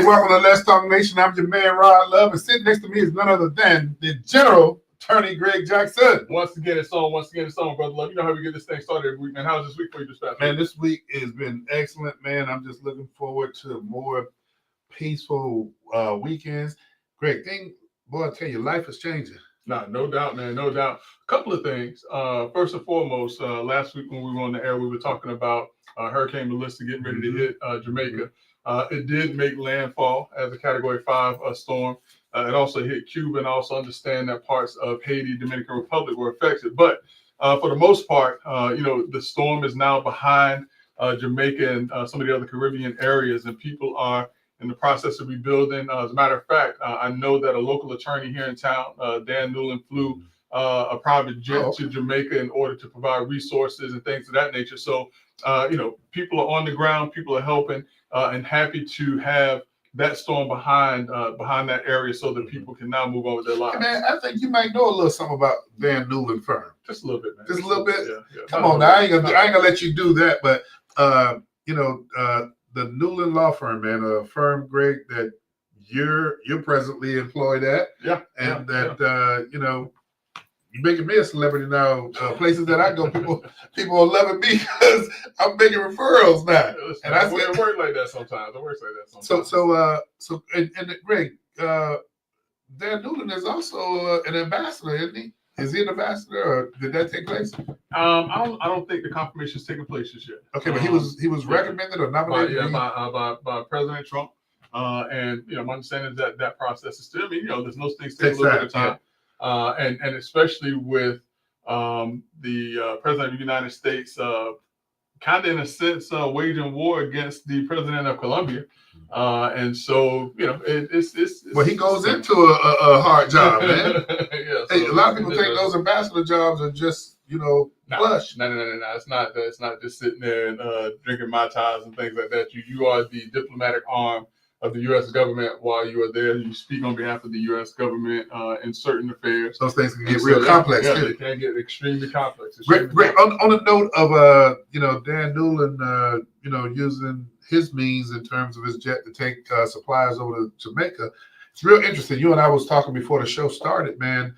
Hey, welcome to Let's Talk Nation. I'm your man, Rod Love, and sitting next to me is none other than the General Attorney Greg Jackson. Once again, it's on, Brother Love. You know how we get this thing started every week, man. How's this week for you, Dispatch? Man, this week has been excellent, man. I'm just looking forward to more peaceful weekends. Greg, boy, I tell you, life is changing. No doubt, man, no doubt. A couple of things. First and foremost, last week when we were on the air, we were talking about Hurricane Melissa getting ready to hit Jamaica. It did make landfall as a Category 5 storm. It also hit Cuba, and I also understand that parts of Haiti, Dominican Republic were affected. But for the most part, the storm is now behind Jamaica and some of the other Caribbean areas, and people are in the process of rebuilding. As a matter of fact, I know that a local attorney here in town, Dan Newland, flew a private jet to Jamaica in order to provide resources and things of that nature. So, people are on the ground, people are helping, and happy to have that storm behind that area so that people can now move on with their lives. Hey man, I think you might know a little something about Dan Newland firm. Just a little bit, man. Just a little bit? Yeah. Come on now, I ain't gonna let you do that, but the Newland Law Firm, man, a firm, Greg, that you're presently employed at. Yeah. You're making me a celebrity now. Places that I go, people are loving me because I'm making referrals now. And I work like that sometimes. So Greg, Dan Newland is also an ambassador, isn't he? Is he an ambassador, or did that take place? I don't think the confirmation is taking place just yet. Okay, but he was recommended or nominated by President Trump, and my understanding is that process is still. There's no things take a little bit of time, and especially with the President of the United States, kind of in a sense waging war against the President of Colombia. And so, it's well, he goes into a hard job, man. Yeah, a lot of people think those ambassador jobs are just, plush. No. It's not just sitting there and drinking Mai Tais and things like that. You are the diplomatic arm of the U.S. government while you are there. You speak on behalf of the U.S. government in certain affairs. Those things can get real complex. Yeah, they can get extremely complex. Greg, on the note of Dan Newland, using his means in terms of his jet to take supplies over to Jamaica, it's real interesting. You and I was talking before the show started, man.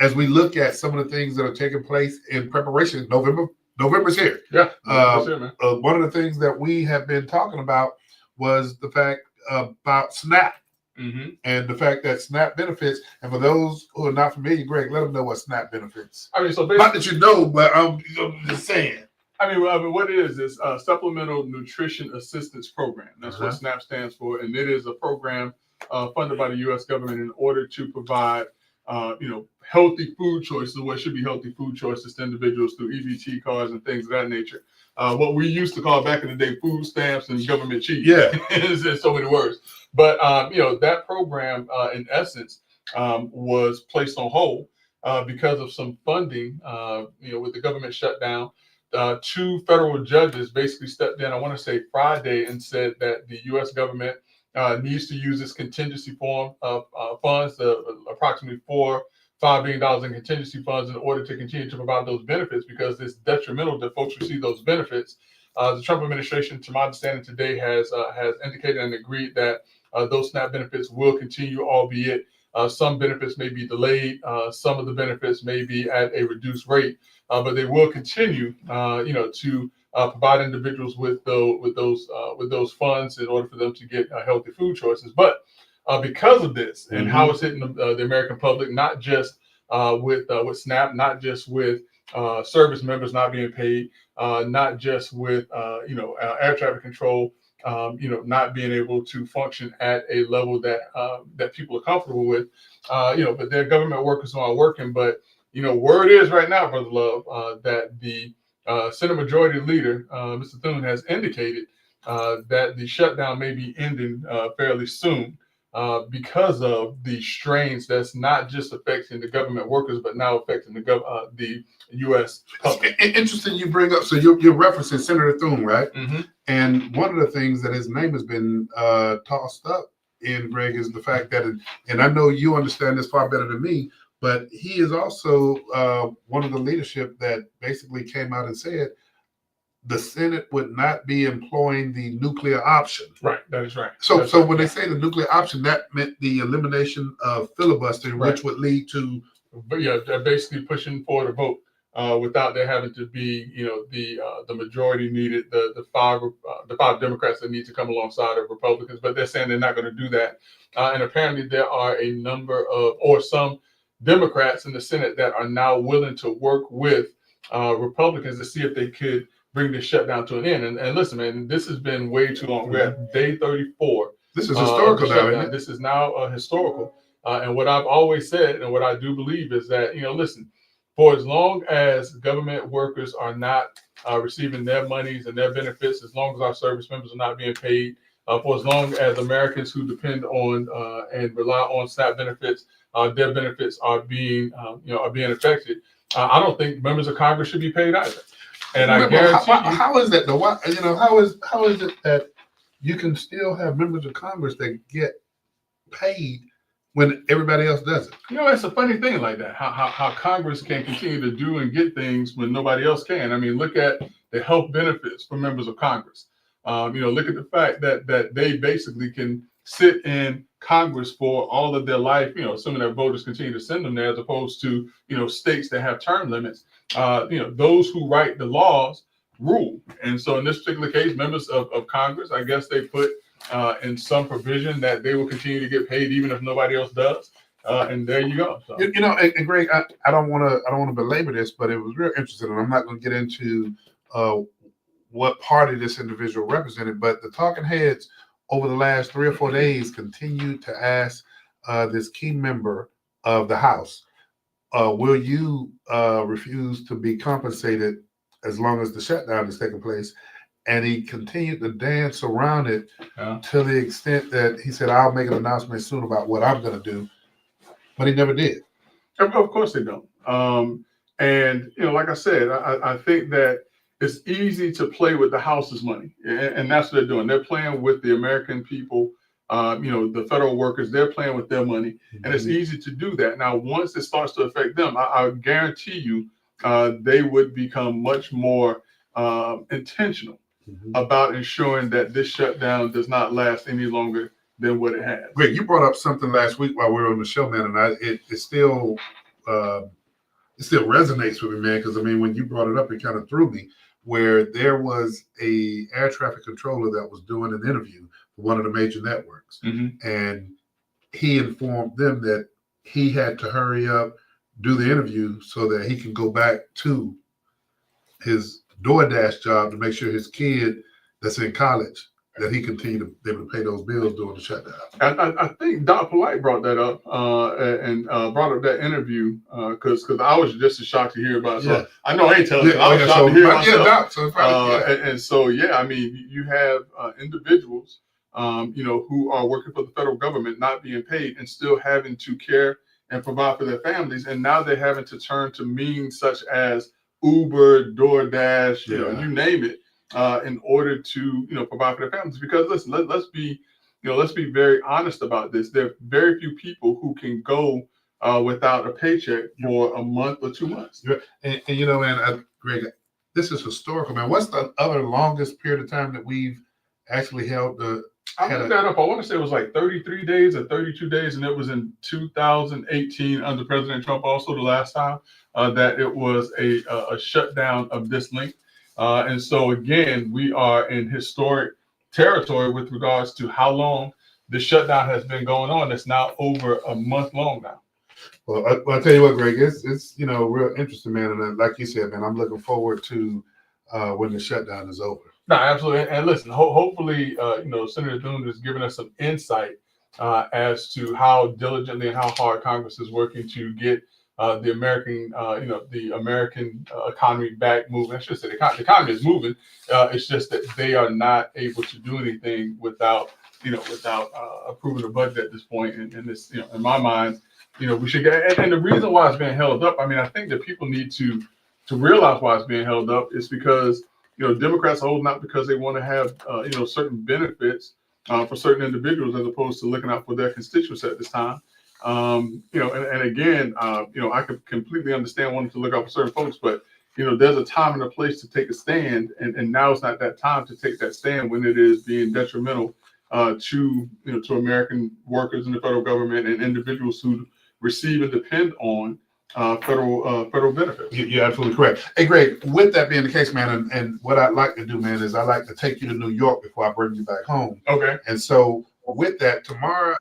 As we look at some of the things that are taking place in preparation, November's here. Yeah, November's here, man. One of the things that we have been talking about was the fact about SNAP. Mm-hmm. And the fact that SNAP benefits, and for those who are not familiar, Greg, let them know what SNAP benefits. So basically, not that you know, but I'm just saying. What it is Supplemental Nutrition Assistance Program. That's what SNAP stands for, and it is a program funded by the U.S. government in order to provide, healthy food choices. What should be healthy food choices to individuals through EBT cards and things of that nature. What we used to call back in the day food stamps and government cheese. Yeah, in so many words. But that program, in essence, was placed on hold because of some funding. With the government shutdown. 2 federal judges basically stepped in, I want to say Friday, and said that the U.S. government needs to use this contingency form of funds, approximately $4-5 billion in contingency funds, in order to continue to provide those benefits, because it's detrimental that folks receive those benefits. The Trump administration, to my understanding today, has indicated and agreed that those SNAP benefits will continue, albeit some benefits may be delayed. Some of the benefits may be at a reduced rate. But they will continue, to provide individuals with those funds in order for them to get healthy food choices. But because of this and how it's hitting the American public, not just with SNAP, not just with service members not being paid, not just with air traffic control, not being able to function at a level that people are comfortable with, but their government workers are working, but. Word is right now, Brother Love, that the Senate Majority Leader, Mr. Thune, has indicated that the shutdown may be ending fairly soon because of the strains that's not just affecting the government workers, but now affecting the U.S. public. Interesting you bring up, so you're referencing Senator Thune, right? Mm-hmm. And one of the things that his name has been tossed up in, Greg, is the fact that, and I know you understand this far better than me, but he is also one of the leadership that basically came out and said, the Senate would not be employing the nuclear option. Right. That is right. So, That's so right. when they say the nuclear option, that meant the elimination of filibustering, Right. which would lead to. But yeah, they're basically pushing for the vote without there having to be, the majority needed, the five Democrats that need to come alongside of Republicans. But they're saying they're not going to do that. And apparently there are a number of, or some Democrats in the Senate that are now willing to work with Republicans to see if they could bring this shutdown to an end. And listen, man, this has been way too long. We're at day 34. This is historical now, isn't it? This is now historical. And what I've always said and what I do believe is that, listen, for as long as government workers are not receiving their monies and their benefits, as long as our service members are not being paid, for as long as Americans who depend on and rely on SNAP benefits, their benefits are being affected, I don't think members of Congress should be paid either. And I guarantee you, how is that though? How is it that you can still have members of Congress that get paid when everybody else doesn't? It's a funny thing like that. How Congress can continue to do and get things when nobody else can. I mean, look at the health benefits for members of Congress. Look at the fact that they basically can sit in Congress for all of their life, assuming that voters continue to send them there, as opposed to, states that have term limits. Those who write the laws rule. And so in this particular case, members of Congress, I guess they put in some provision that they will continue to get paid even if nobody else does. And there you go. So. And Greg, I don't want to belabor this, but it was real interesting, and I'm not going to get into what party this individual represented, but the talking heads over the last 3 or 4 days continued to ask this key member of the House, will you refuse to be compensated as long as the shutdown is taking place? And he continued to dance around it to the extent that he said, I'll make an announcement soon about what I'm going to do. But he never did. Of course they don't. And, like I said, I think that it's easy to play with the House's money. And that's what they're doing. They're playing with the American people, the federal workers. They're playing with their money. Mm-hmm. And it's easy to do that. Now, once it starts to affect them, I guarantee you they would become much more intentional about ensuring that this shutdown does not last any longer than what it has. Greg, you brought up something last week while we were on the show, man, and it still resonates with me, man, because when you brought it up, it kind of threw me, where there was a air traffic controller that was doing an interview for one of the major networks, and he informed them that he had to hurry up, do the interview so that he can go back to his DoorDash job to make sure his kid that's in college, that he continued to be able to pay those bills during the shutdown. I think Doc Polite brought that up and brought up that interview because I was just as shocked to hear about it. So yeah. I know I ain't telling you. I was shocked to hear myself. Doc, so and so, you have individuals, who are working for the federal government not being paid and still having to care and provide for their families. And now they're having to turn to means such as Uber, DoorDash, you name it, in order to provide for their families. Because listen, let's be very honest about this. There are very few people who can go without a paycheck for a month or 2 months. And Greg, this is historical, man. What's the other longest period of time that we've actually held the? I looked that up. I want to say it was like 33 days or 32 days, and it was in 2018 under President Trump. Also, the last time that it was a shutdown of this length. And so again, we are in historic territory with regards to how long the shutdown has been going on. It's now over a month long now. Well, I'll tell you what, Greg, it's real interesting, man. And like you said, man, I'm looking forward to when the shutdown is over. No, absolutely. And listen, hopefully, Senator Thune has given us some insight as to how diligently and how hard Congress is working to get the American economy back moving. I should say the economy is moving. It's just that they are not able to do anything without approving a budget at this point. And this, in my mind, we should get. And the reason why it's being held up, I think that people need to realize why it's being held up is because Democrats are holding out because they want to have certain benefits for certain individuals as opposed to looking out for their constituents at this time. And again, I could completely understand wanting to look out for certain folks, but there's a time and a place to take a stand, and now it's not that time to take that stand when it is being detrimental to American workers in the federal government and individuals who receive and depend on federal benefits. You're absolutely correct. Hey, Greg, with that being the case, man, and what I'd like to do, man, is I like to take you to New York before I bring you back home. Okay. And so with that, tomorrow,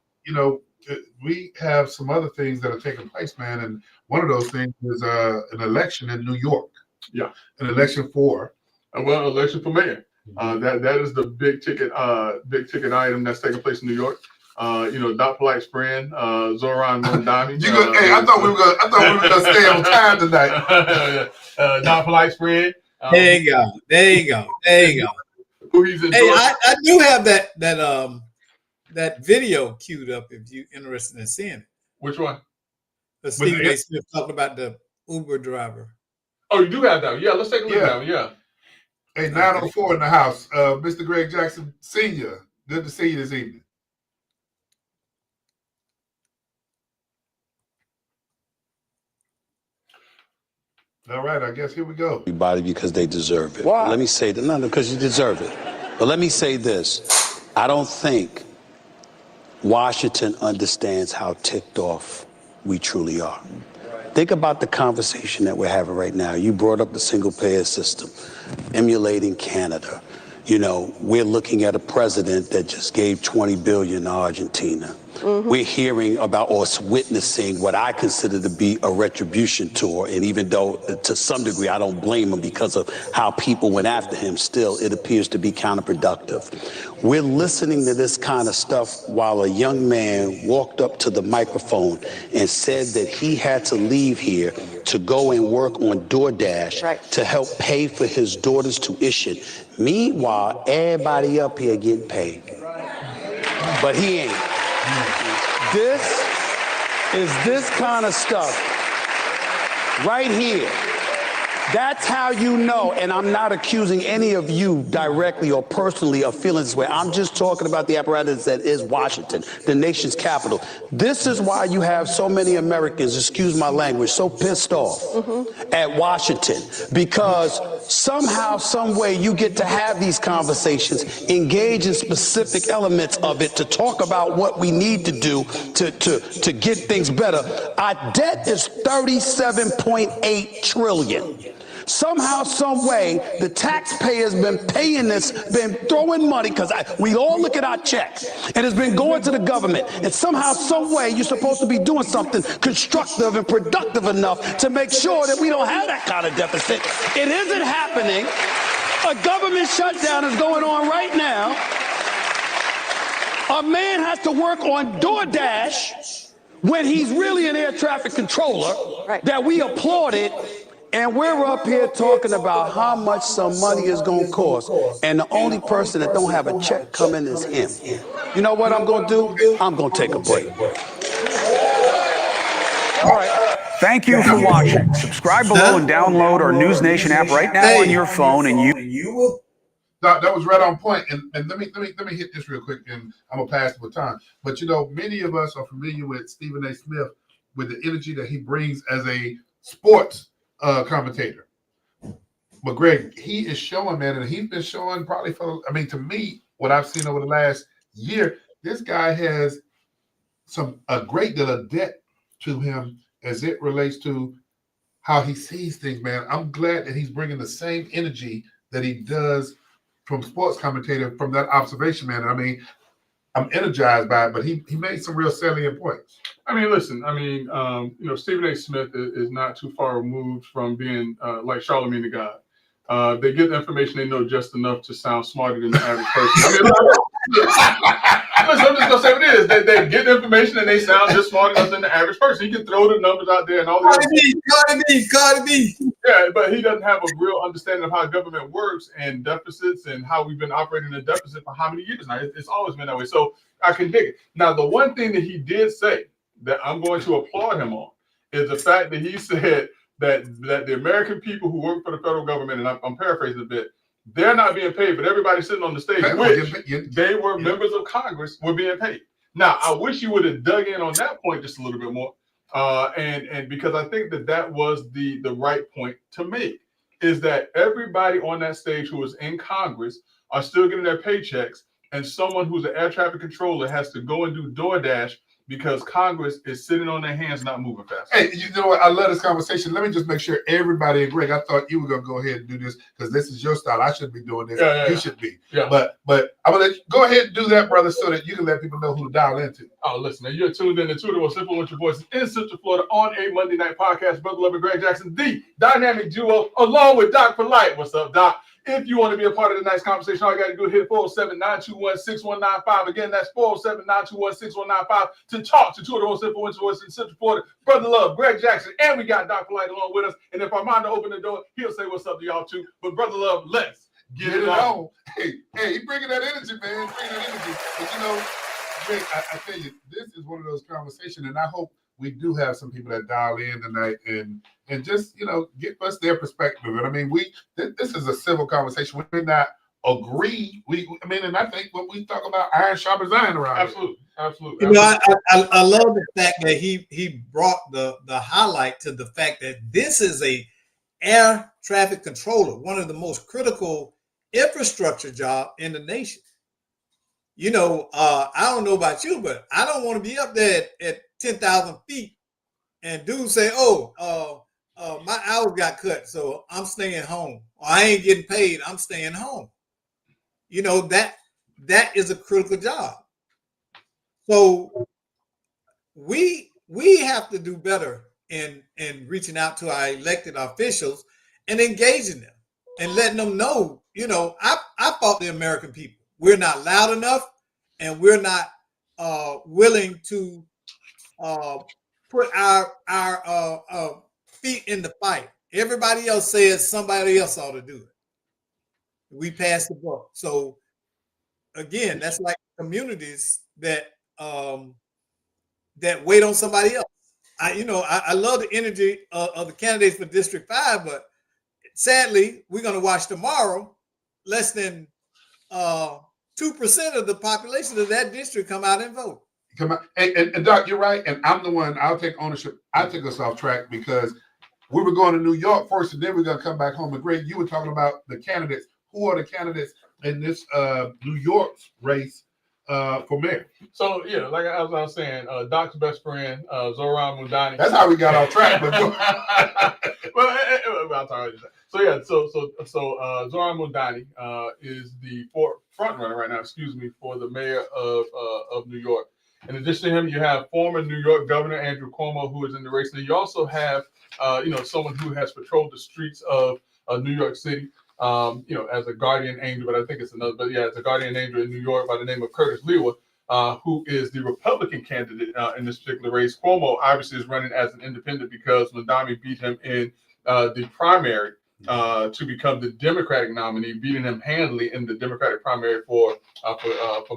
we have some other things that are taking place, man. And one of those things is an election in New York. Yeah. An election for? Election for mayor. That is the big ticket item that's taking place in New York. Doc Polite's friend, Zoran Mondani. Hey, I thought we were gonna stay on time tonight. Doc Polite's friend. There you go. Who he's endorsing. Hey, I do have that video queued up if you're interested in seeing it. Which one? Stephen A. Smith talking about the Uber driver. Oh, you do have that. Yeah, let's take a look at that. Yeah. Hey, 904 in the house. Mr. Greg Jackson Sr., good to see you this evening. All right, I guess here we go. Everybody, because they deserve it. Why? Let me say that. No, because you deserve it. But let me say this. I don't think Washington understands how ticked off we truly are. Think about the conversation that we're having right now. You brought up the single-payer system, emulating Canada. We're looking at a president that just gave $20 billion to Argentina. Mm-hmm. We're hearing about or witnessing what I consider to be a retribution tour. And even though to some degree I don't blame him because of how people went after him, still it appears to be counterproductive. We're listening to this kind of stuff while a young man walked up to the microphone and said that he had to leave here to go and work on DoorDash to help pay for his daughter's tuition. Meanwhile, everybody up here getting paid. But he ain't. This is this kind of stuff right here. That's how you know, and I'm not accusing any of you directly or personally of feeling this way. I'm just talking about the apparatus that is Washington, the nation's capital. This is why you have so many Americans, excuse my language, so pissed off at Washington, because somehow, some way you get to have these conversations, engage in specific elements of it to talk about what we need to do to get things better. Our debt is $37.8 trillion. Somehow, some way, the taxpayers been paying this, been throwing money, because we all look at our checks, and it's been going to the government. And somehow, some way, you're supposed to be doing something constructive and productive enough to make sure that we don't have that kind of deficit. It isn't happening. A government shutdown is going on right now. A man has to work on DoorDash when he's really an air traffic controller that we applauded. And we're up here talking about how much some money is going to cost. And the only person that don't have a check coming is him. You know what I'm going to do? I'm going to take a break. All right. Thank you for watching. Subscribe below and download our News Nation app right now on your phone, and you will. That was right on point. And let me hit this real quick, and I'm gonna pass the baton. But many of us are familiar with Stephen A. Smith, with the energy that he brings as a sports commentator. But Greg, he is showing, man, and he's been showing probably to me, what I've seen over the last year, this guy has a great deal of debt to him as it relates to how he sees things, man. I'm glad that he's bringing the same energy that he does from sports commentator, from that observation, man. I'm energized by it, but he made some real salient points. Listen, Stephen A. Smith is not too far removed from being like Charlemagne the God. They get the information they know just enough to sound smarter than the average person. Listen, I'm just gonna say what it is. They get the information and they sound just smart enough than the average person. He can throw the numbers out there and all that. Cardi B. Yeah, but he doesn't have a real understanding of how government works and deficits and how we've been operating in a deficit for how many years now. It's always been that way. So I can dig it. Now, the one thing that he did say that I'm going to applaud him on is the fact that he said that the American people who work for the federal government, and I'm paraphrasing a bit, they're not being paid, but everybody sitting on the stage, which they were members of Congress, were being paid. Now, I wish you would have dug in on that point just a little bit more, and because I think that was the right point to make. is that everybody on that stage who is in Congress are still getting their paychecks, and someone who's an air traffic controller has to go and do DoorDash because Congress is sitting on their hands, not moving fast. Hey, you know what? I love this conversation. Let me just make sure everybody agrees. I thought you were gonna go ahead and do this because this is your style. I shouldn't be doing this. You should be. Yeah. But I'm gonna let you go ahead and do that, brother, so that you can let people know who to dial into. Oh, listen, man, you're tuned in to Two the Most Influential Voices in Central Florida on a Monday night podcast. Brother Love and Greg Jackson, the dynamic duo, along with Doc Polite. What's up, Doc? If you want to be a part of tonight's conversation, all you got to do is hit 407-921-6195. Again, that's 407-921-6195 to talk to two of the most influential voices in Central Florida, Brother Love, Greg Jackson, and we got Doc Polite along with us. And if Armando open the door, he'll say what's up to y'all too. But Brother Love, let's get it on. Hey, he bringing that energy, man. Bringing that energy. But you know, Greg, I tell you, this is one of those conversations, and I hope we do have some people that dial in tonight and just, you know, give us their perspective. And I mean, this is a civil conversation. We may not agree. And I think when we talk about iron sharpens iron around Absolutely, absolutely. You know, I love the fact that he brought the highlight to the fact that this is a air traffic controller, one of the most critical infrastructure job in the nation. You know, I don't know about you, but I don't want to be up there at 10,000 feet and dudes say, my hours got cut, so I'm staying home. Or I ain't getting paid, I'm staying home. You know, that is a critical job. So we have to do better in reaching out to our elected officials and engaging them and letting them know, you know, I fought the American people. We're not loud enough, and we're not willing to put our feet in the fight. Everybody else says somebody else ought to do it. We pass the buck. So again, that's like communities that wait on somebody else. I love the energy of the candidates for District 5, but sadly, we're going to watch tomorrow less than 2% of the population of that district come out and vote. Come on. And Doc, you're right. And I'm the one, I'll take ownership. I took us off track because we were going to New York first, and then we're going to come back home. And Greg, you were talking about the candidates. Who are the candidates in this New York race for mayor? So, yeah, like I was saying, Doc's best friend, Zohran Mamdani. That's how we got off track. But Zohran Mamdani is the front runner right now, for the mayor of New York. In addition to him, you have former New York Governor Andrew Cuomo, who is in the race. And you also have, someone who has patrolled the streets of New York City, as a guardian angel, but I think it's another, it's a guardian angel in New York by the name of Curtis Lewa, who is the Republican candidate in this particular race. Cuomo obviously is running as an independent because Mamdani beat him in the primary to become the Democratic nominee, beating him handily in the Democratic primary for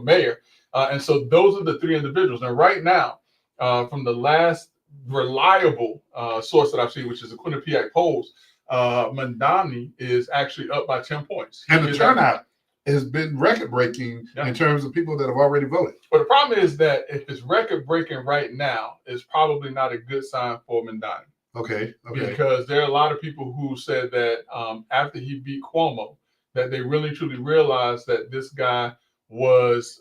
mayor. And so those are the three individuals. And right now, from the last reliable source that I've seen, which is the Quinnipiac polls, Mamdani is actually up by 10 points. And the turnout has been record-breaking in terms of people that have already voted. But the problem is that if it's record-breaking right now, it's probably not a good sign for Mamdani. Okay. Because there are a lot of people who said that after he beat Cuomo, that they really truly realized that this guy was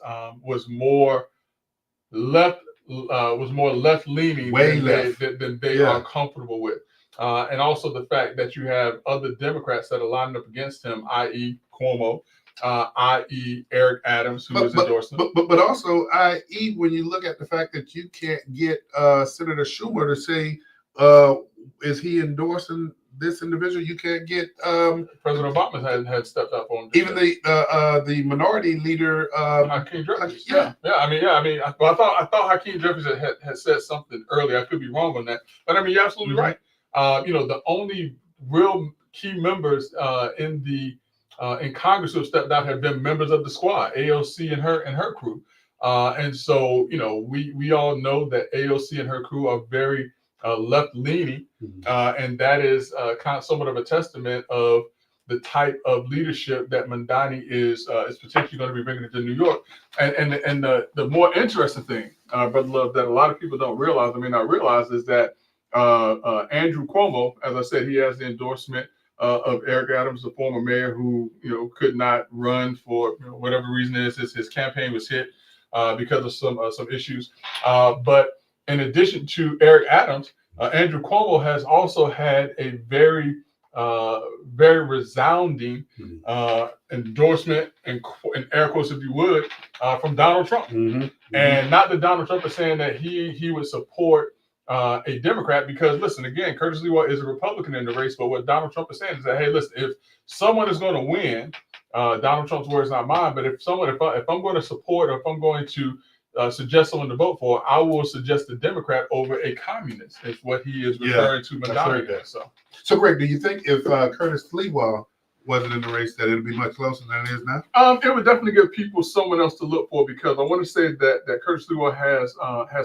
more left leaning than they are comfortable with. And also the fact that you have other Democrats that are lining up against him, i.e. Cuomo, i.e. Eric Adams, who is endorsing him. But also, i.e. when you look at the fact that you can't get Senator Schumer to say, is he endorsing this individual? You can't get President Obama had stepped up for him. Even the minority leader, Hakeem Jeffries. I thought Hakeem Jeffries had said something earlier. I could be wrong on that, but I mean, you're absolutely right. The only real key members in Congress who have stepped out have been members of the squad, AOC and her crew. And so, we all know that AOC and her crew are very left-leaning, and that is kind of somewhat of a testament of the type of leadership that Mamdani is potentially going to be bringing into New York. And the more interesting thing, Brother Love, that a lot of people don't realize, is that Andrew Cuomo, as I said, he has the endorsement of Eric Adams, the former mayor who could not run for whatever reason it is. His campaign was hit because of some issues. But in addition to Eric Adams, Andrew Cuomo has also had a very resounding endorsement, and air quotes if you would, from Donald Trump. And not that Donald Trump is saying that he would support a Democrat, because listen, again, Curtis Lewa is a Republican in the race, but what Donald Trump is saying is that, hey, listen, if someone is going to win, Donald Trump's words, not mine, but if I'm going to support, or if I'm going to suggest someone to vote for, I will suggest a Democrat over a communist. Is what he is referring to Mondani. So, Greg, do you think if Curtis Lewa wasn't in the race, that it'd be much closer than it is now? It would definitely give people someone else to look for, because I want to say that Curtis Lewa has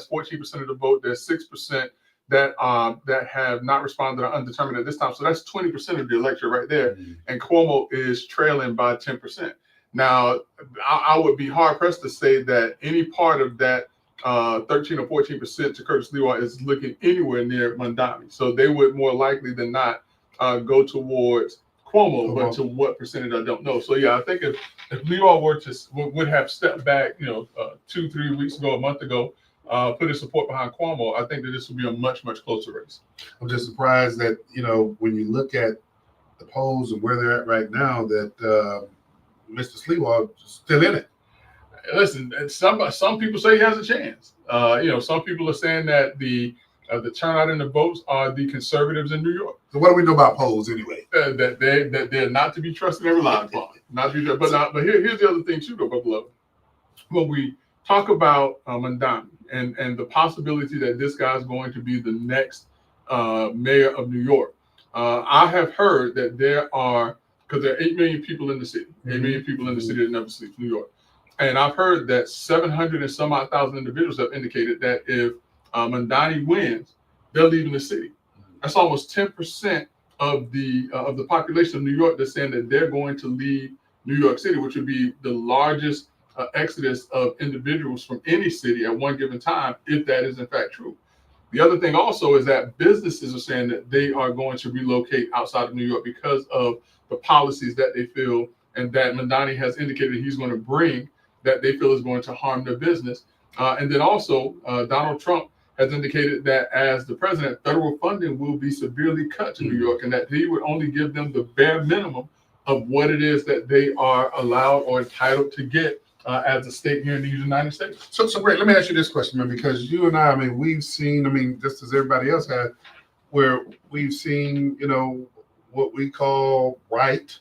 14% of the vote. There's 6% that have not responded or undetermined at this time. So that's 20% of the electorate right there. And Cuomo is trailing by 10%. Now, I would be hard pressed to say that any part of that 13 or 14% to Curtis Lewa is looking anywhere near Mondani. So they would more likely than not go towards Cuomo, but to what percentage I don't know. So yeah, I think if Lewa would have stepped back, 2-3 weeks ago, a month ago, put his support behind Cuomo, I think that this would be a much closer race. I'm just surprised that when you look at the polls and where they're at right now, that Mr. Lewa is still in it. Listen, some people say he has a chance. Some people are saying that the turnout in the votes are the conservatives in New York. So what do we know about polls anyway? That they're not to be trusted and relied upon. Not to be, but here's the other thing too, though, Buffalo. When we talk about Mondani and the possibility that this guy's going to be the next mayor of New York, I have heard that there are 8 million people in the city, 8 million people in the city that never sleep, New York. And I've heard that 700 and some odd thousand individuals have indicated that if Mondani wins, they're leaving the city. That's almost 10% of the population of New York that's saying that they're going to leave New York City, which would be the largest exodus of individuals from any city at one given time, if that is in fact true. The other thing also is that businesses are saying that they are going to relocate outside of New York because of the policies that they feel and that Mondani has indicated he's going to bring, that they feel is going to harm their business. And then also Donald Trump has indicated that as the president, federal funding will be severely cut to New York, and that he would only give them the bare minimum of what it is that they are allowed or entitled to get as a state here in the United States. So Greg, let me ask you this question, man, because you and I mean, we've seen, just as everybody else has, where we've seen, what we call right,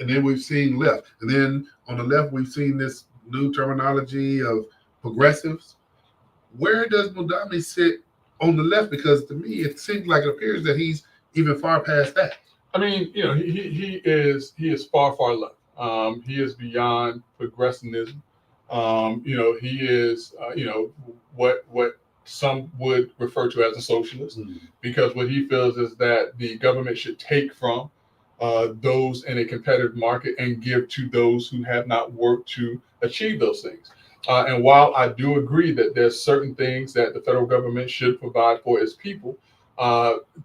and then we've seen left. And then on the left, we've seen this new terminology of progressives. Where does Mondani sit on the left? Because to me, it seems like it appears that he's even far past that. I mean, he is far left. He is beyond progressivism. He is, what some would refer to as a socialist, because what he feels is that the government should take from those in a competitive market and give to those who have not worked to achieve those things. And while I do agree that there's certain things that the federal government should provide for its people,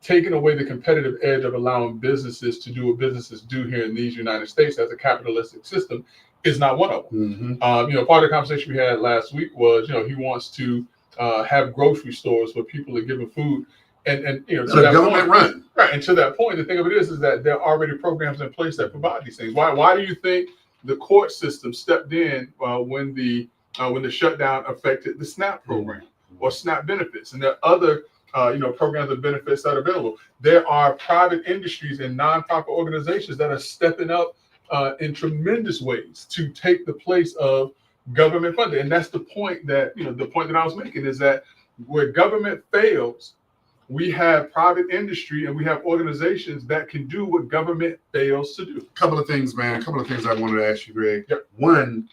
taking away the competitive edge of allowing businesses to do what businesses do here in these United States as a capitalistic system is not one of them. Part of the conversation we had last week was, he wants to have grocery stores where people are given food, and so the government run. Right. And to that point, the thing of it is that there are already programs in place that provide these things. Why do you think the court system stepped in when the shutdown affected the SNAP program or SNAP benefits? And there are other programs and benefits that are available. There are private industries and nonprofit organizations that are stepping up in tremendous ways to take the place of government funding. And that's the point that I was making, is that where government fails, we have private industry and we have organizations that can do what government fails to do. A couple of things, man. A couple of things I wanted to ask you, Greg. Yep. One,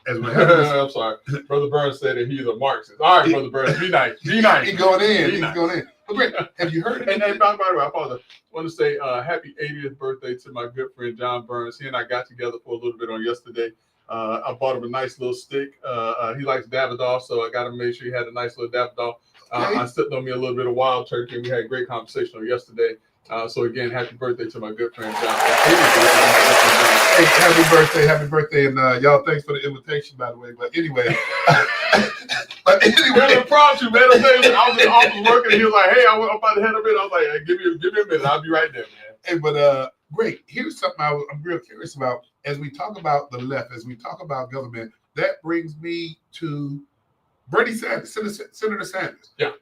as we have this, I'm sorry. Brother Burns said that he's a Marxist. All right, Brother Burns, be nice. Be nice. He's going in. Be nice. Going in. But Greg, have you heard? And by the way, I apologize. I want to say happy 80th birthday to my good friend John Burns. He and I got together for a little bit on yesterday. I bought him a nice little stick. He likes Davidoff, so I got to make sure he had a nice little Davidoff. I sipped on me a little bit of wild turkey, and we had a great conversation on yesterday. So again, happy birthday to my good friend John. Hey, happy birthday, and y'all, thanks for the invitation, by the way. But anyway, Really impromptu, man. I was in the office working, and he was like, "Hey, I'm about to head up in." I was like, hey, "Give me a minute. I'll be right there, man." Hey, but great. Here's something I'm real curious about. As we talk about the left, as we talk about government, that brings me to Bernie Sanders, Senator Sanders. Yeah.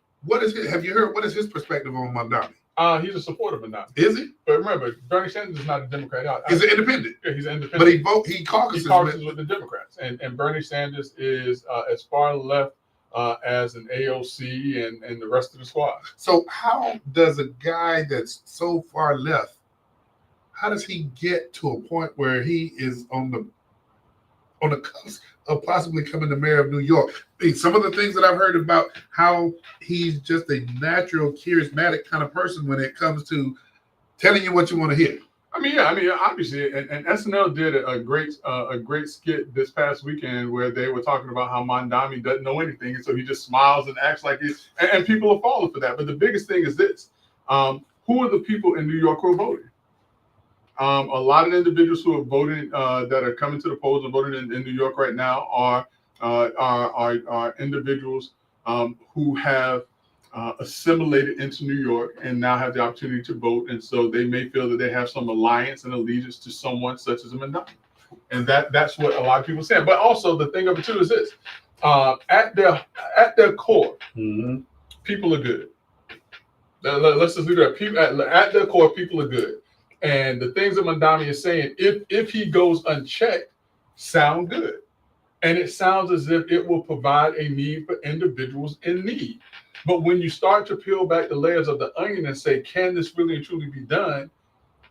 Have you heard? What is his perspective on Mondami? He's a supporter of Mondami. Is he? But remember, Bernie Sanders is not a Democrat. He's an independent. Yeah, he's an independent. But he caucuses with the Democrats, and Bernie Sanders is as far left as an AOC and the rest of the squad. So how does a guy that's so far left, how does he get to a point where he is on the cusp of possibly becoming the mayor of New York? I mean, some of the things that I've heard about how he's just a natural, charismatic kind of person when it comes to telling you what you want to hear. Obviously, and SNL did a great skit this past weekend where they were talking about how Mondami doesn't know anything, and so he just smiles and acts like it, and people are falling for that. But the biggest thing is this: who are the people in New York who are voting? A lot of individuals who are voting that are coming to the polls and voting in New York right now are individuals who have assimilated into New York and now have the opportunity to vote, and so they may feel that they have some alliance and allegiance to someone such as a Mondami, and that's what a lot of people say. But also the thing of it too is this: at their core, people are good. Let's just leave it at people. At their core, people are good. And the things that Mondami is saying, if he goes unchecked, sound good. And it sounds as if it will provide a need for individuals in need. But when you start to peel back the layers of the onion and say, can this really and truly be done?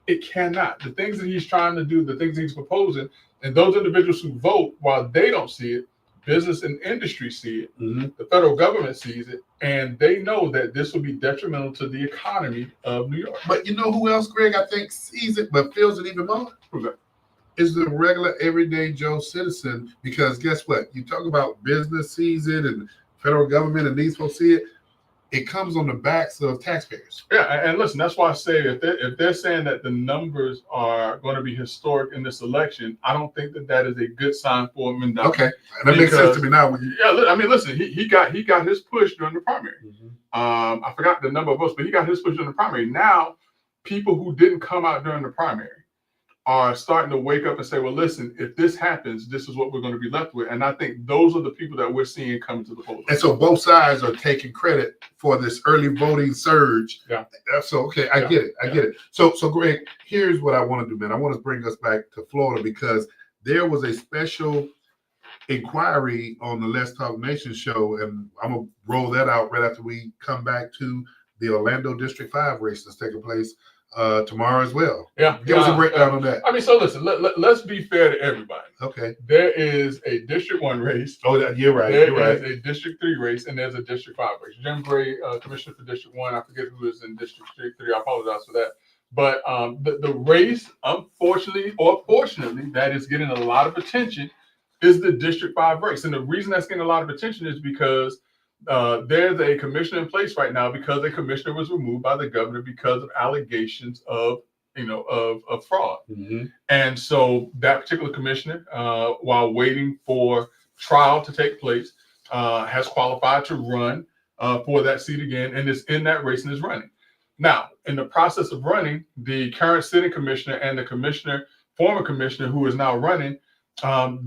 It cannot. The things that he's trying to do, the things he's proposing, and those individuals who vote, while they don't see it, business and industry see it, the federal government sees it, and they know that this will be detrimental to the economy of New York. But you know who else, Greg, I think sees it but feels it even more? Who's that? Is the regular everyday Joe citizen. Because guess what? You talk about business sees it and federal government and these folks see it. It comes on the backs of taxpayers. Yeah, and listen, that's why I say if they're saying that the numbers are going to be historic in this election, I don't think that is a good sign for Mondami. Okay, and that makes sense to me now. Listen, he got his push during the primary. I forgot the number of votes, but he got his push during the primary. Now, people who didn't come out during the primary are starting to wake up and say, well, listen, if this happens, this is what we're going to be left with. And I think those are the people that we're seeing coming to the polls. And so both sides are taking credit for this early voting surge. Yeah. So, okay, I get it. I get it. So Greg, here's what I want to do, man. I want to bring us back to Florida because there was a special inquiry on the Let's Talk Nation show, and I'm going to roll that out right after we come back to the Orlando District 5 race that's taking place tomorrow as well. Yeah. Give us a breakdown on that. So listen, let's be fair to everybody. Okay. There is a District 1 race. Oh, you're right. There is a District 3 race, and there's a District 5 race. Jim Gray, Commissioner for District 1, I forget who is in District 3. I apologize for that. But the race, unfortunately or fortunately, that is getting a lot of attention is the District 5 race. And the reason that's getting a lot of attention is because there's a commissioner in place right now because a commissioner was removed by the governor because of allegations of fraud. And so that particular commissioner, while waiting for trial to take place, has qualified to run for that seat again and is in that race and is running. Now, in the process of running, the current sitting commissioner and the former commissioner who is now running,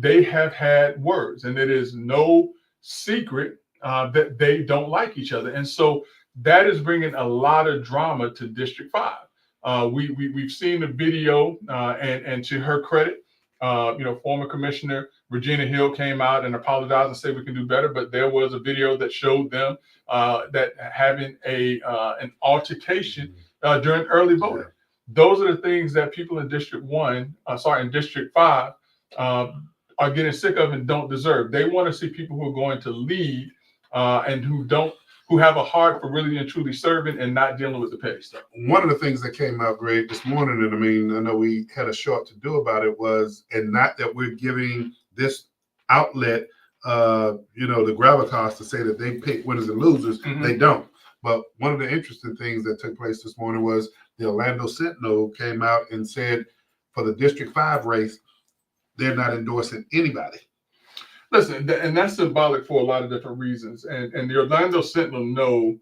they have had words, and it is no secret that they don't like each other. And so that is bringing a lot of drama to District 5. We've seen the video, and to her credit, former Commissioner Regina Hill came out and apologized and said we can do better. But there was a video that showed them that having an altercation during early voting. Those are the things that people in District 5 are getting sick of and don't deserve. They want to see people who are going to lead and who have a heart for really and truly serving and not dealing with the petty stuff. One of the things that came out great this morning, and I know we had a short to do about it, was, and not that we're giving this outlet the gravitas to say that they pick winners and losers. Mhm. They don't. But one of the interesting things that took place this morning was the Orlando Sentinel came out and said for the District 5 race, they're not endorsing anybody. Listen, and that's symbolic for a lot of different reasons. And the Orlando Sentinel knows,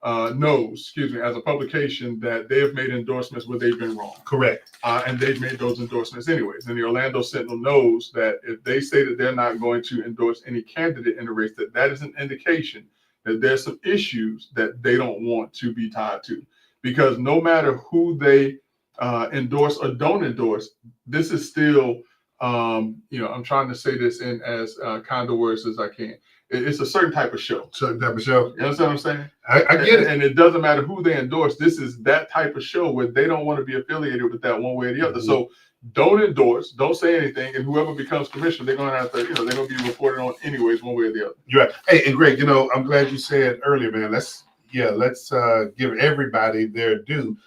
as a publication that they have made endorsements where they've been wrong. Correct. And they've made those endorsements anyways. And the Orlando Sentinel knows that if they say that they're not going to endorse any candidate in the race, that is an indication that there's some issues that they don't want to be tied to. Because no matter who they endorse or don't endorse, this is still, I'm trying to say this in as kind of words as I can. It's a certain type of show. Certain type of show. You understand what I'm saying? I get it. And it doesn't matter who they endorse. This is that type of show where they don't want to be affiliated with that one way or the other. Mhm. So don't endorse, don't say anything, and whoever becomes commissioner, they're going to have to, they're going to be reported on anyways, one way or the other. You're right. Hey, and Greg, I'm glad you said earlier, man. Let's give everybody their due.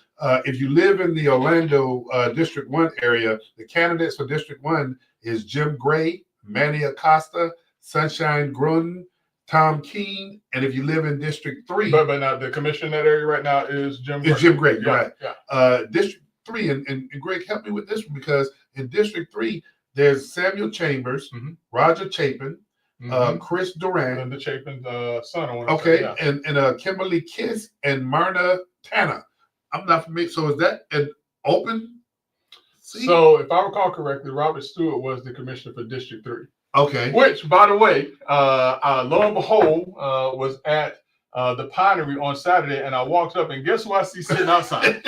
If you live in the Orlando District 1 area, the candidates for District 1 is Jim Gray, Manny Acosta, Sunshine Gruden, Tom Keene, and if you live in District 3, But now the commissioner in that area right now is Jim Gray. it's Jim Gray. You're Yeah, right. yeah. District 3, and Greg, help me with this one because in District 3, there's Samuel Chambers, Mhm. Roger Chapin, Mhm. Chris Durant, And the Chapin's son, I want to okay, say. Yeah. and Kimberly Kiss and Myrna Tanner. I'm not familiar. So is that an open seat? So if I recall correctly, Robert Stewart was the commissioner for District 3. Okay. Which, by the way, lo and behold, was at the Pinery on Saturday, and I walked up, and guess who I see sitting outside?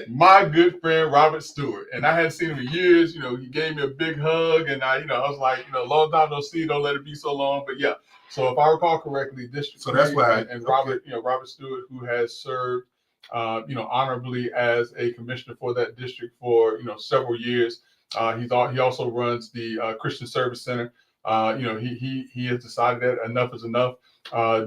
My good friend Robert Stewart, and I hadn't seen him in years. He gave me a big hug, and I was like, long time no see, don't let it be so long. But yeah, so if I recall correctly, District So that's 3, why- and Robert, Robert Stewart, who has served, honorably as a commissioner for that district for several years. He also runs the Christian Service Center. He has decided that enough is enough.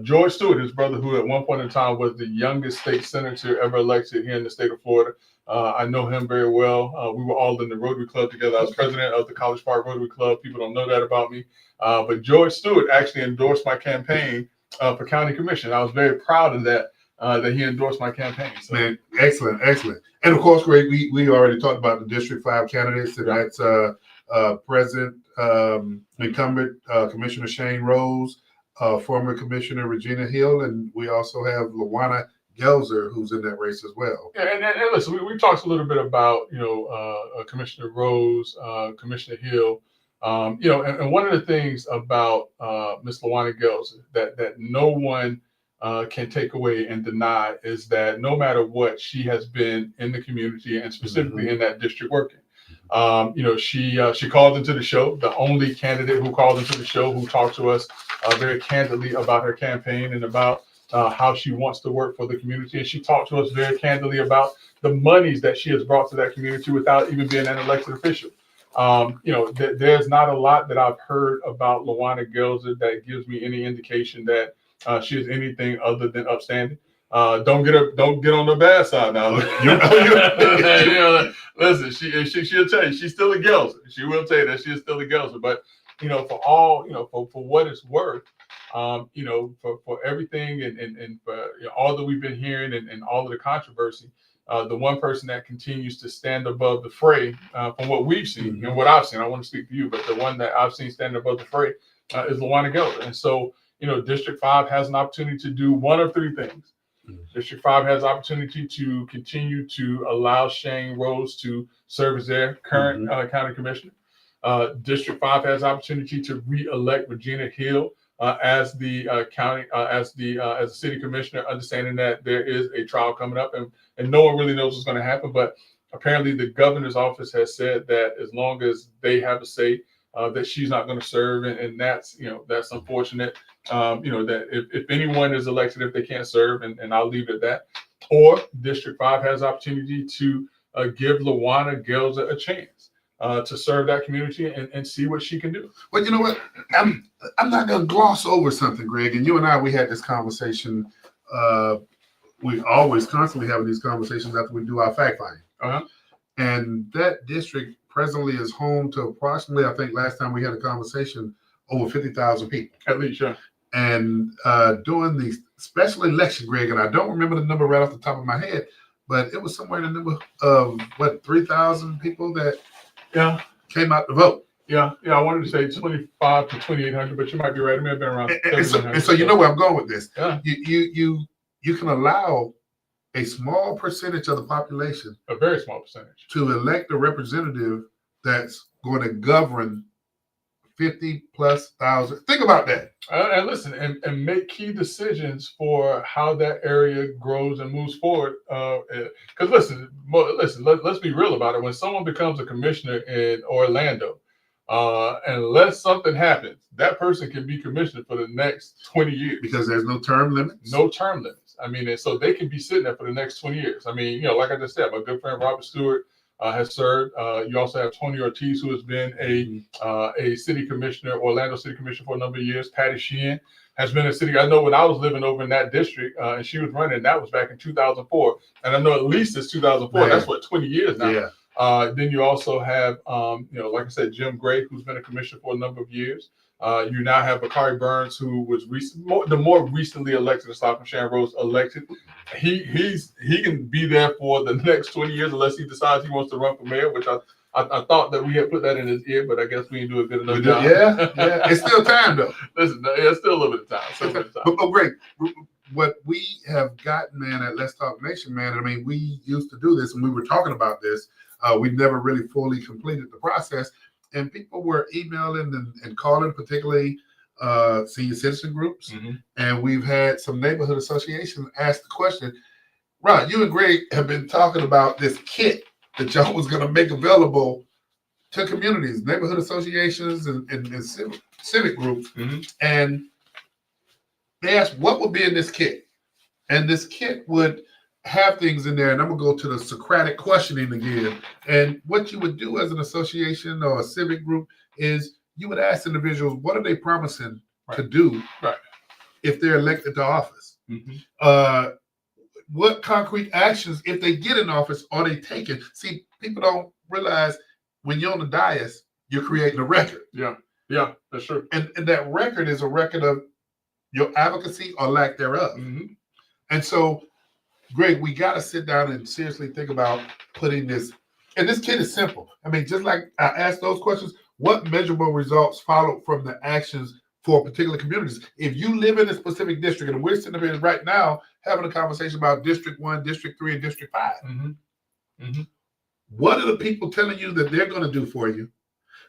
George Stewart, his brother, who at one point in time was the youngest state senator ever elected here in the state of Florida. I know him very well. We were all in the Rotary Club together. I was president of the College Park Rotary Club. People don't know that about me. But George Stewart actually endorsed my campaign for county commission. I was very proud of that he endorsed my campaign. So. Man, excellent. And of course, Greg, we already talked about the District 5 candidates, and Yeah. that's President incumbent Commissioner Shane Rose, former Commissioner Regina Hill, and we also have Lawana Gelzer, who's in that race as well. Yeah, and listen, we talked a little bit about Commissioner Rose, Commissioner Hill, and one of the things about Ms. Lawana Gelzer that no one can take away and deny is that no matter what, she has been in the community and specifically in that district working. She called into the show, the only candidate who called into the show, who talked to us very candidly about her campaign and about how she wants to work for the community. And she talked to us very candidly about the monies that she has brought to that community without even being an elected official. There's not a lot that I've heard about Lawana Gelzer that gives me any indication that she is anything other than upstanding. Don't get on the bad side now. Listen, she'll tell you she's still a Gelzer. She will tell you that she is still a Gelzer. But for what it's worth, for everything and for all that we've been hearing and all of the controversy, the one person that continues to stand above the fray, from what we've seen and what I've seen, I want to speak to you, but the one that I've seen stand above the fray is Lawana Gelzer. And so, District 5 has an opportunity to do one of three things. District 5 has the opportunity to continue to allow Shane Rose to serve as their current county commissioner. District 5 has the opportunity to re-elect Regina Hill as the as a city commissioner, understanding that there is a trial coming up and no one really knows what's going to happen. But apparently the governor's office has said that as long as they have a say, that she's not going to serve, and that's that's unfortunate. That if anyone is elected, if they can't serve, and I'll leave it at that. Or District 5 has opportunity to give Lawana Gelzer a chance to serve that community and see what she can do. But you know what? I'm not going to gloss over something, Greg. And you and I, we had this conversation. We always constantly having these conversations after we do our fact finding. And that district presently is home to approximately, I think last time we had a conversation over 50,000 people. At least, yeah. And doing the special election, Greg, and I don't remember the number right off the top of my head, but it was somewhere in the number of 3,000 people that Yeah. came out to vote. Yeah. I wanted to say 25 to 2,800, but you might be right. It may have been around. And so you know where I'm going with this. Yeah. You can allow a small percentage of the population A very small percentage. to elect a representative that's going to govern 50,000+. Think about that. And listen, and make key decisions for how that area grows and moves forward. Because listen, let's be real about it. When someone becomes a commissioner in Orlando, unless something happens, that person can be commissioner for the next 20 years. Because there's no term limits. No term limits. I mean, and so they can be sitting there for the next 20 years. I mean, like I just said, my good friend Robert Stewart has served. You also have Tony Ortiz, who has been a city commissioner, Orlando city commissioner for a number of years. Patty Sheehan has been a city. I know when I was living over in that district, and she was running, that was back in 2004. And I know at least since 2004. Man. That's what, 20 years now. Yeah. Then you also have, like I said, Jim Gray, who's been a commissioner for a number of years. You now have Bakari Burns, who was the more recently elected, aside from Sharon Rose elected. He can be there for the next 20 years unless he decides he wants to run for mayor, which I thought that we had put that in his ear, but I guess we didn't do a good enough job. Yeah. It's still time though. Listen, it's still a little bit of time. Still a bit of time. But great. What we have gotten, man, at Let's Talk Nation, man, I mean, we used to do this and we were talking about this. We never really fully completed the process. And people were emailing and calling, particularly senior citizen groups. Mm-hmm. And we've had some neighborhood associations ask the question, Ron, you and Greg have been talking about this kit that y'all was going to make available to communities, neighborhood associations, and civic groups. Mm-hmm. And they asked what would be in this kit. And this kit would have things in there, and I'm gonna go to the Socratic questioning again. And what you would do as an association or a civic group is you would ask individuals, what are they promising to do if they're elected to office? Mm-hmm. What concrete actions, if they get in office, are they taking? See, people don't realize when you're on the dais, you're creating a record. Yeah, that's true. And that record is a record of your advocacy or lack thereof. Mm-hmm. And so, Greg, we got to sit down and seriously think about putting this. And this kit is simple. I mean, just like I asked those questions, what measurable results followed from the actions for particular communities? If you live in a specific district, and we're sitting here right now having a conversation about District 1, District 3, and District 5. Mm-hmm. Mm-hmm. What are the people telling you that they're going to do for you?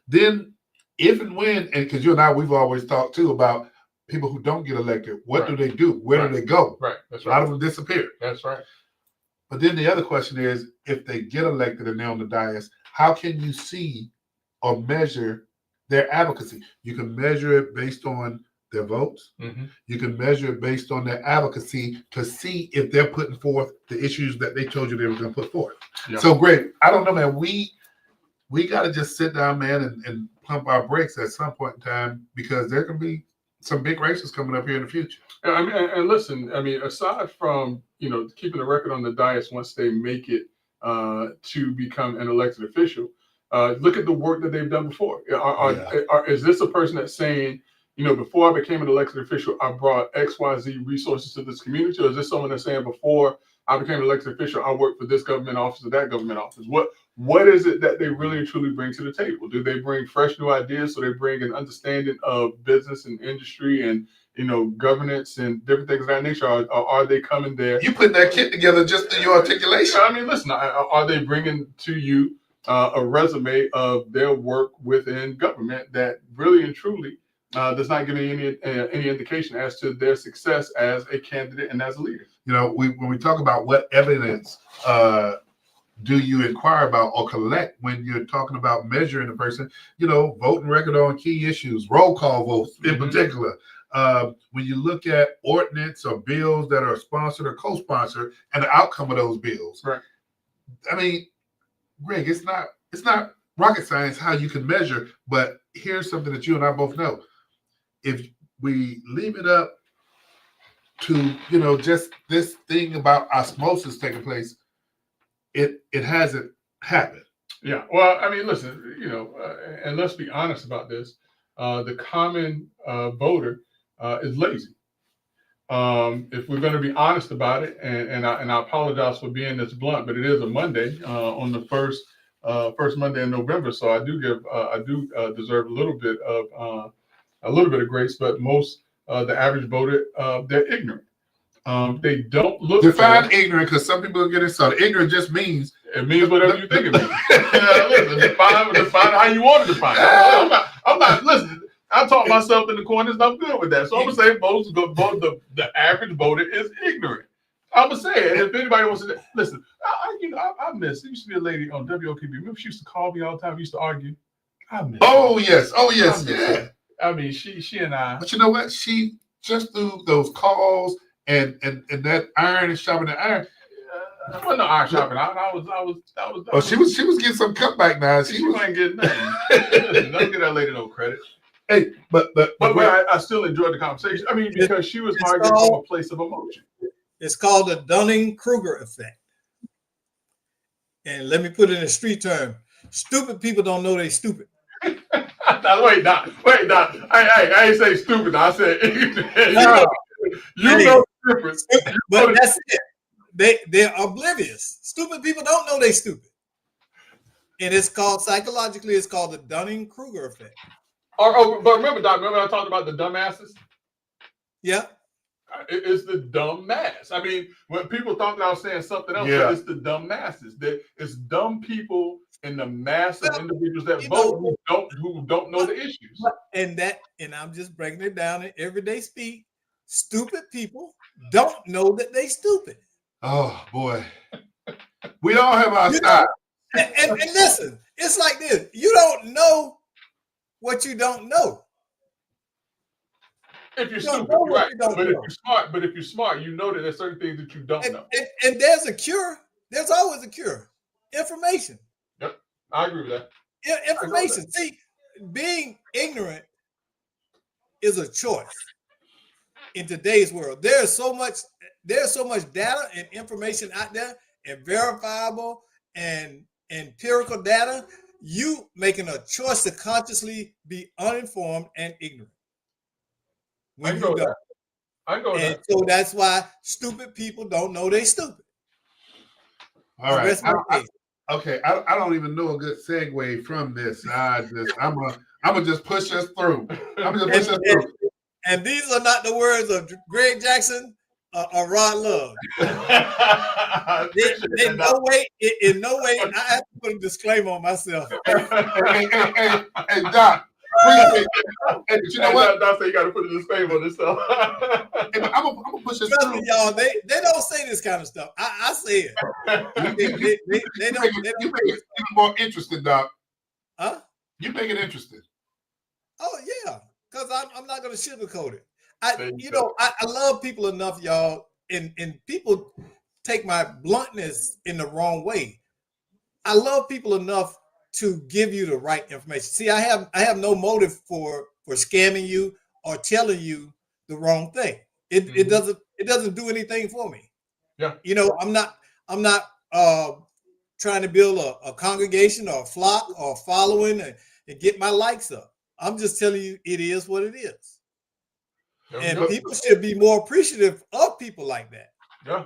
Then, if and when, and because you and I, we've always talked too about people who don't get elected. What do they do? Where do they go? Right. That's A right. lot of them disappear. That's right. But then the other question is, if they get elected and they're on the dais, how can you see or measure their advocacy? You can measure it based on their votes. Mm-hmm. You can measure it based on their advocacy to see if they're putting forth the issues that they told you they were going to put forth. Yeah. So great. I don't know, man. We got to just sit down, man, and pump our brakes at some point in time, because there can be some big races coming up here in the future. I mean, and listen, I mean, aside from, keeping a record on the dais once they make it to become an elected official, look at the work that they've done before. Is this a person that's saying, before I became an elected official, I brought XYZ resources to this community? Or is this someone that's saying, before I became an elected official, I worked for this government office or that government office? What is it that they really and truly bring to the table? Do they bring fresh new ideas? So they bring an understanding of business and industry and, governance and different things of that nature? Or are they coming there? You put that kit together just through your articulation. I mean, listen, are they bringing to you a resume of their work within government that really and truly does not give any indication as to their success as a candidate and as a leader? When we talk about what evidence do you inquire about or collect when you're talking about measuring a person, voting record on key issues, roll call votes in particular. When you look at ordinance or bills that are sponsored or co-sponsored and the outcome of those bills. Right. I mean, Greg, it's not rocket science how you can measure, but here's something that you and I both know. If we leave it up to, just this thing about osmosis taking place, it hasn't happened. Yeah. Well, I mean, listen, and let's be honest about this. the common voter is lazy. If we're going to be honest about it, and I apologize for being this blunt, but it is a Monday on the first Monday in November, so I do deserve a little bit of grace. But most the average voter, they're ignorant. They don't look. Define ignorant, because some people get insulted. Ignorant just means it means whatever you think it means. Listen, define how you want to define it. I'm not. Listen, I talk myself in the corners, and I'm good with that. So I'm gonna say the average voter is ignorant. I'm gonna say it. If anybody wants to listen, I miss. There used to be a lady on WOKB. Remember, she used to call me all the time. We used to argue. I miss. Oh yes, yeah. I mean, she and I. But you know what? She just through those calls and that iron and sharpening the iron. Well, no iron sharpening. I was. Oh, she was getting some cutback now. She wasn't getting nothing. Listen, don't give that lady no credit. Hey, but I still enjoyed the conversation. I mean, because she was arguing from a place of emotion. It's called the Dunning-Kruger effect. And let me put it in a street term. Stupid people don't know they stupid. Wait, Doc. I ain't say stupid. I said you know the difference. But that's it. They're oblivious. Stupid people don't know they stupid. And it's called, psychologically, it's called the Dunning-Kruger effect. But remember, Doc, I talked about the dumbasses? Yeah. It's the dumb mass. I mean, when people thought that I was saying something else, it's the dumb masses. It's dumb people in the mass of individuals that vote who don't know the issues. And I'm just breaking it down in everyday speak. Stupid people don't know that they stupid. Oh boy, we all have our side. And listen, it's like this: you don't know what you don't know. If you're stupid, right? But if you're smart, you know that there's certain things that you don't know. And there's a cure. There's always a cure. Information. Yep, I agree with that. Information. See, being ignorant is a choice in today's world. There's so much data and information out there, and verifiable and empirical data. You making a choice to consciously be uninformed and ignorant. I can go with that. So that's why stupid people don't know they stupid. All right. I don't even know a good segue from this. I'm gonna just push us through. And these are not the words of Greg Jackson or Rod Love. In no way, I have to put a disclaimer on myself. Hey, Doc. Hey, but you know what? Doc said you got to put a disclaimer on this stuff. Hey, I'm gonna push us Trust through. me, y'all. They don't say this kind of stuff. I say it. They don't. You make it even more interesting, Doc. Huh? You make it interesting. Oh yeah, because I'm not gonna sugarcoat it. I love people enough, y'all, and people take my bluntness in the wrong way. I love people enough to give you the right information. See, I have no motive for scamming you or telling you the wrong thing. It doesn't do anything for me. Yeah. I'm not trying to build a congregation or a flock or a following and get my likes up. I'm just telling you it is what it is. And people should be more appreciative of people like that. Yeah.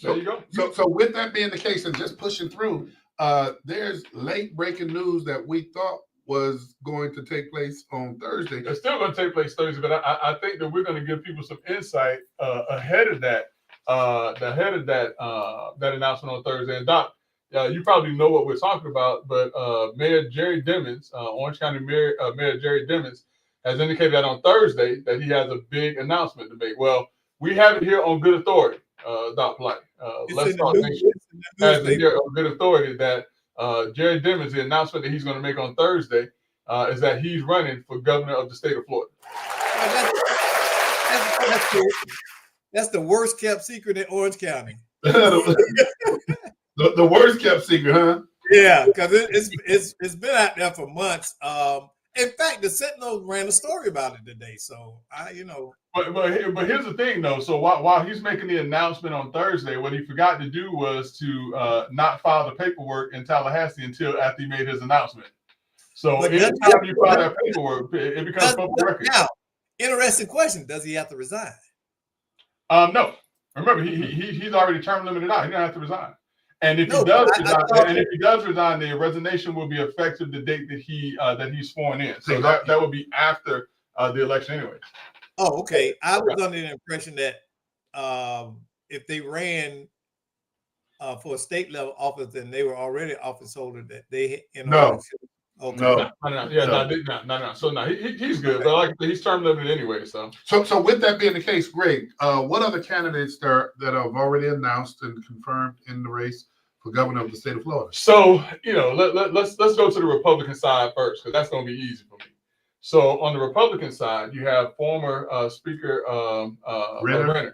There you go. So with that being the case, and just pushing through, there's late breaking news that we thought was going to take place on Thursday. It's still going to take place Thursday, but I think that we're going to give people some insight ahead of that. That announcement on Thursday. And Doc, you probably know what we're talking about, but Mayor Jerry Dimmons, Orange County Mayor Jerry Dimmons, has indicated that on Thursday that he has a big announcement to make. Well, we have it here on good authority, Doc Blight. Let's Talk Nation has it here on good authority that Jerry Dimmons, the announcement that he's going to make on Thursday, is that he's running for governor of the state of Florida. That's the worst kept secret in Orange County. The worst kept secret, huh? Yeah, because it's been out there for months. In fact, the Sentinel ran a story about it today. So But here's the thing, though. So while he's making the announcement on Thursday, what he forgot to do was to not file the paperwork in Tallahassee until after he made his announcement. So But anytime you file that paperwork, it becomes public record. Now, interesting question: does he have to resign? No. Remember, he's already term limited out. He don't have to resign. And if No, he does I resign, thought- and if he does resign, the resignation will be effective the date that he's sworn in. So that would be after the election anyway. Oh, okay. I was under the impression that if they ran for a state level office, then they were already office holder. That they No. Okay. No. No. So no, he's good. But like I said, he's term limited anyway. So with that being the case, Greg, what other candidates that have already announced and confirmed in the race for governor of the state of Florida? So let's go to the Republican side first, because that's going to be easy for me. So on the Republican side, you have former Speaker Renner,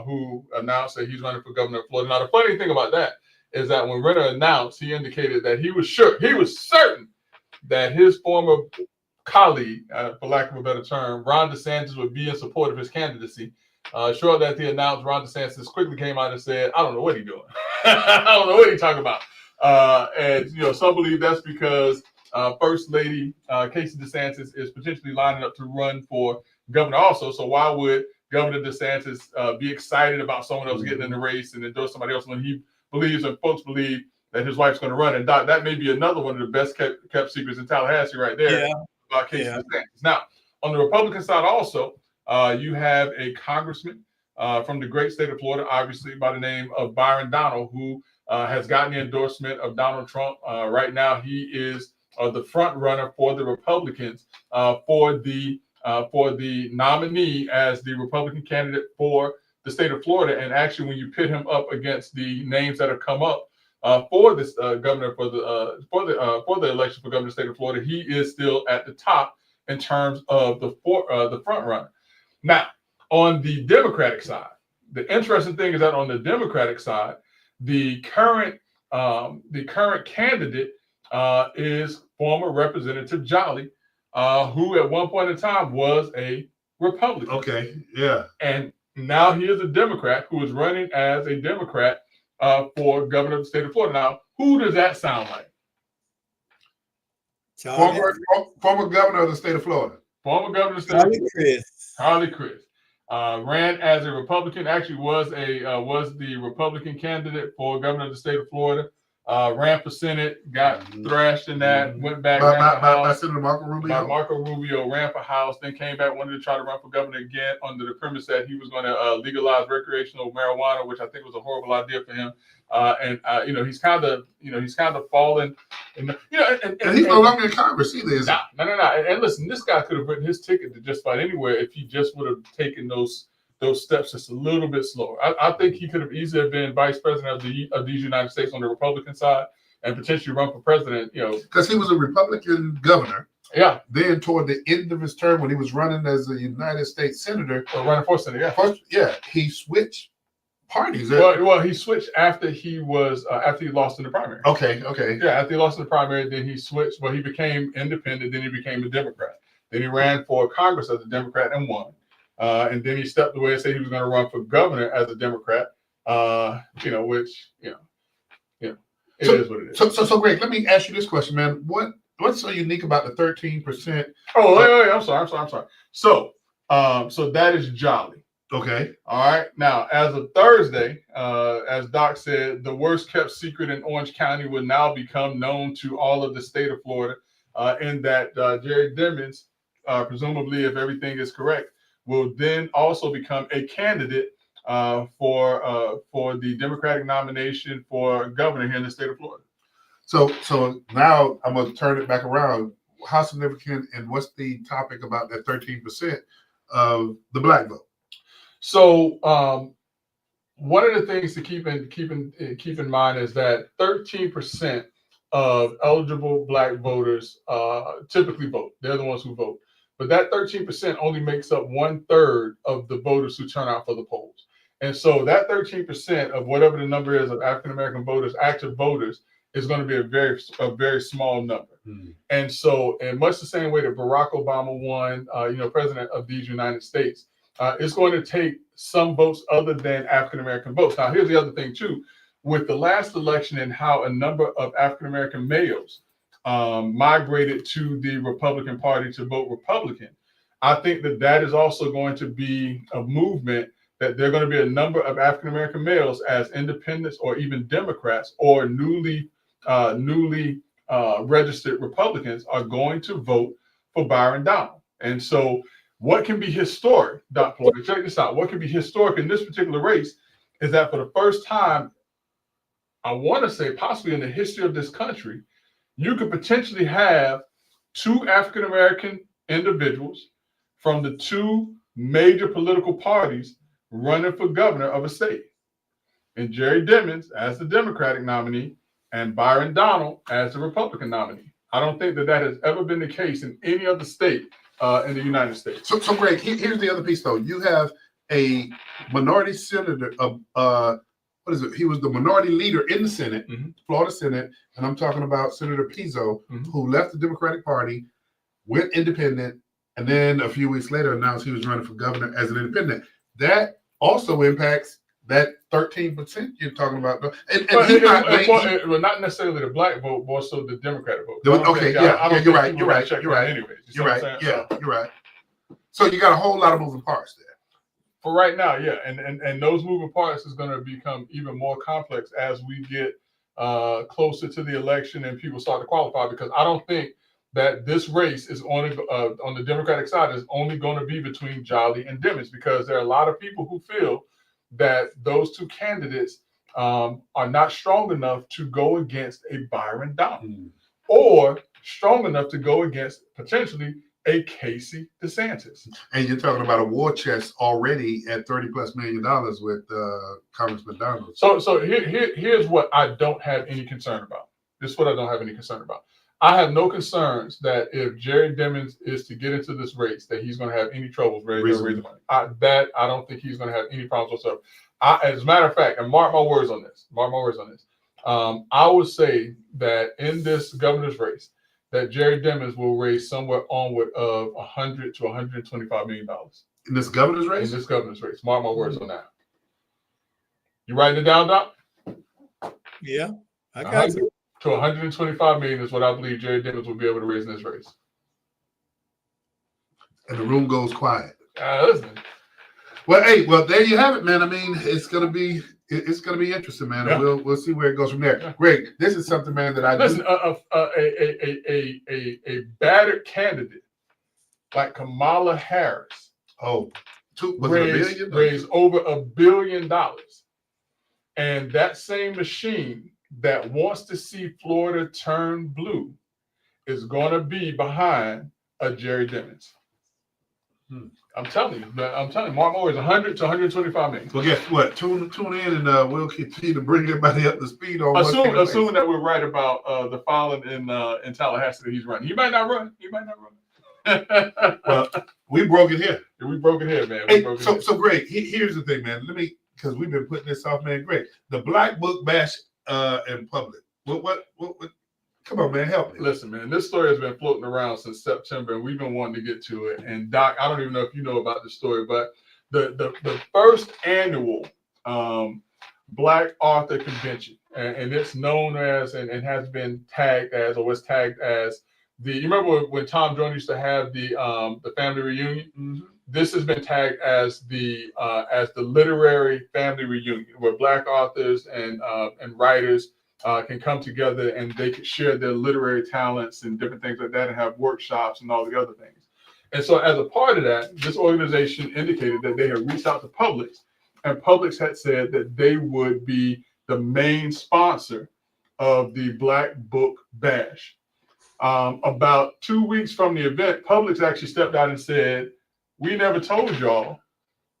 who announced that he's running for governor of Florida. Now the funny thing about that is that when Renner announced, he indicated that he was certain that his former colleague, for lack of a better term, Ron DeSantis, would be in support of his candidacy. Shortly after he announced, Ron DeSantis quickly came out and said, "I don't know what he's doing. I don't know what he's talking about." And some believe that's because First Lady Casey DeSantis is potentially lining up to run for governor also. So why would Governor DeSantis be excited about someone else getting in the race and endorse somebody else when he believes and folks believe that his wife's going to run? And Doc, that may be another one of the best kept secrets in Tallahassee right there about Casey DeSantis. Now, on the Republican side also, you have a congressman from the great state of Florida, obviously by the name of Byron Donald, who has gotten the endorsement of Donald Trump. Right now, he is the front runner for the Republicans for the nominee as the Republican candidate for the state of Florida. And actually, when you pit him up against the names that have come up for this governor for the election for governor of the state of Florida, he is still at the top in terms of the front runner. Now, on the Democratic side, the interesting thing is that on the Democratic side, the current candidate is former Representative Jolly, who at one point in time was a Republican. Okay, yeah. And now he is a Democrat who is running as a Democrat for governor of the state of Florida. Now, who does that sound like? Former governor of the state of Florida. Former governor of the state of Florida. Harley Crist. Ran as a Republican, actually was the Republican candidate for governor of the state of Florida. Ran for Senate, got thrashed in that, went back by Senator Marco Rubio. By Marco Rubio, ran for House, then came back, wanted to try to run for governor again under the premise that he was going to legalize recreational marijuana, which I think was a horrible idea for him. He's kind of fallen. And he's no longer in Congress either, is he? No. And listen, this guy could have written his ticket to just about anywhere if he just would have taken those steps just a little bit slower. I think he could have easily been vice president of these United States on the Republican side and potentially run for president. Because he was a Republican governor. Yeah. Then toward the end of his term, when he was running as a United States senator, or running for Senate, he switched parties. Well, he switched after he lost in the primary. Okay. Yeah, after he lost in the primary, then he switched. Well, he became independent. Then he became a Democrat. Then he ran for Congress as a Democrat and won. And then he stepped away and said he was going to run for governor as a Democrat. Which it is what it is. So Greg, let me ask you this question, man. What's so unique about the 13%? Oh, wait, I'm sorry. So that is Jolly. Okay. All right. Now, as of Thursday, as Doc said, the worst kept secret in Orange County would now become known to all of the state of Florida, in that Jerry Dimmons, presumably, if everything is correct, will then also become a candidate for the Democratic nomination for governor here in the state of Florida. So now I'm going to turn it back around. How significant and what's the topic about that 13% of the black vote? So one of the things to keep in mind is that 13% of eligible black voters typically vote. They're the ones who vote. But that 13% only makes up 1/3 of the voters who turn out for the polls. And so that 13% of whatever the number is of African-American voters, active voters, is going to be a very small number. Mm-hmm. And so in much the same way that Barack Obama won, president of these United States, it's going to take some votes other than African-American votes. Now, here's the other thing, too. With the last election and how a number of African-American males migrated to the Republican Party to vote Republican. I think that that is also going to be a movement that there are going to be a number of African American males as independents or even Democrats or newly registered Republicans are going to vote for Byron Donald. And so what can be historic, Dr. Floyd, check this out. What can be historic in this particular race is that for the first time, I want to say possibly in the history of this country, you could potentially have two African American individuals from the two major political parties running for governor of a state. And Jerry Dimmons as the Democratic nominee and Byron Donald as the Republican nominee. I don't think that that has ever been the case in any other state in the United States. So Greg, here's the other piece, though. You have a minority senator of what is it? He was the minority leader in the Senate, Florida Senate, and I'm talking about Senator Pizzo, who left the Democratic Party, went independent, and then a few weeks later announced he was running for governor as an independent. That also impacts that 13% you're talking about. And well, not necessarily the black vote, more so the Democratic vote. Okay, you're right. Anyways, you're right. So you got a whole lot of moving parts there. For right now, yeah, and those moving parts is going to become even more complex as we get closer to the election and people start to qualify. Because I don't think that this race is on the Democratic side is only going to be between Jolly and Dimmons, because there are a lot of people who feel that those two candidates are not strong enough to go against a Byron Donald or strong enough to go against potentially a Casey DeSantis. And you're talking about a war chest already at $30+ million with Congressman Donald. So here's what I don't have any concern about. This is what I don't have any concern about. I have no concerns that if Jerry Dimmons is to get into this race, that he's going to have any troubles raising money. I don't think he's going to have any problems whatsoever. As a matter of fact, and mark my words on this. I would say that in this governor's race, that Jerry Dimmons will raise somewhere onward of $100 to $125 million. In this governor's race? In this governor's race. Mark my words on that. You writing it down, Doc? Yeah, I got you. To 125 million is what I believe Jerry Dimmons will be able to raise in this race. And the room goes quiet. Listen. Well, there you have it, man. I mean, it's gonna be interesting, man. Yeah. We'll see where it goes from there. Greg, this is something, man, that I listen. A battered candidate like Kamala Harris. Raised over $1 billion, and that same machine that wants to see Florida turn blue is going to be behind a Jerry Dimmons. I'm telling you, mark my words, 100 to 125 million. Well, guess what? Tune in, and we'll continue to bring everybody up to speed on. Assume that we're right about the filing in Tallahassee that he's running. He might not run. Well, we broke it here. We broke it here, man. So Greg, here's the thing, man. Because we've been putting this off, man. Greg, the Black Book Bash in public. What? Come on, man, help me. Listen, man, this story has been floating around since September, and we've been wanting to get to it. And Doc, I don't even know if you know about the story, but the first annual Black Author Convention, and it's known as and has been tagged as, or was tagged as, you remember when Tom Jones used to have the family reunion? Mm-hmm. This has been tagged as the literary family reunion, where Black authors and writers can come together and they can share their literary talents and different things like that, and have workshops and all the other things. And so, as a part of that, this organization indicated that they had reached out to Publix, and Publix had said that they would be the main sponsor of the Black Book Bash. About 2 weeks from the event, Publix actually stepped out and said, "We never told y'all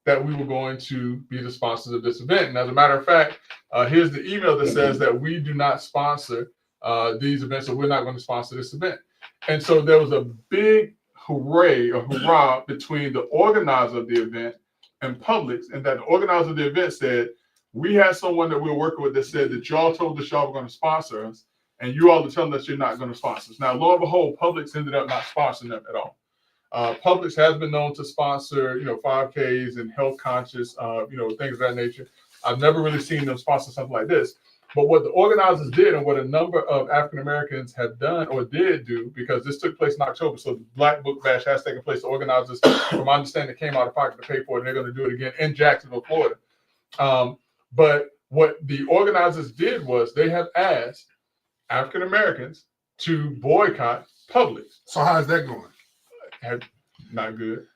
that we were going to be the sponsors of this event." And as a matter of fact, here's the email that says that we do not sponsor these events, so we're not going to sponsor this event. And so there was a big hurrah between the organizer of the event and Publix, and that the organizer of the event said, "We had someone that we were working with that said that y'all told us y'all were going to sponsor us, and you all are telling us you're not going to sponsor us." Now, lo and behold, Publix ended up not sponsoring them at all. Publix has been known to sponsor, 5Ks and health conscious, things of that nature. I've never really seen them sponsor something like this. But what the organizers did, and what a number of African Americans have done or did do, because this took place in October, so the Black Book Bash has taken place. The organizers, from my understanding, came out of pocket to pay for it, and they're going to do it again in Jacksonville, Florida. But what the organizers did was they have asked African Americans to boycott Publix. So how's that going? Not good.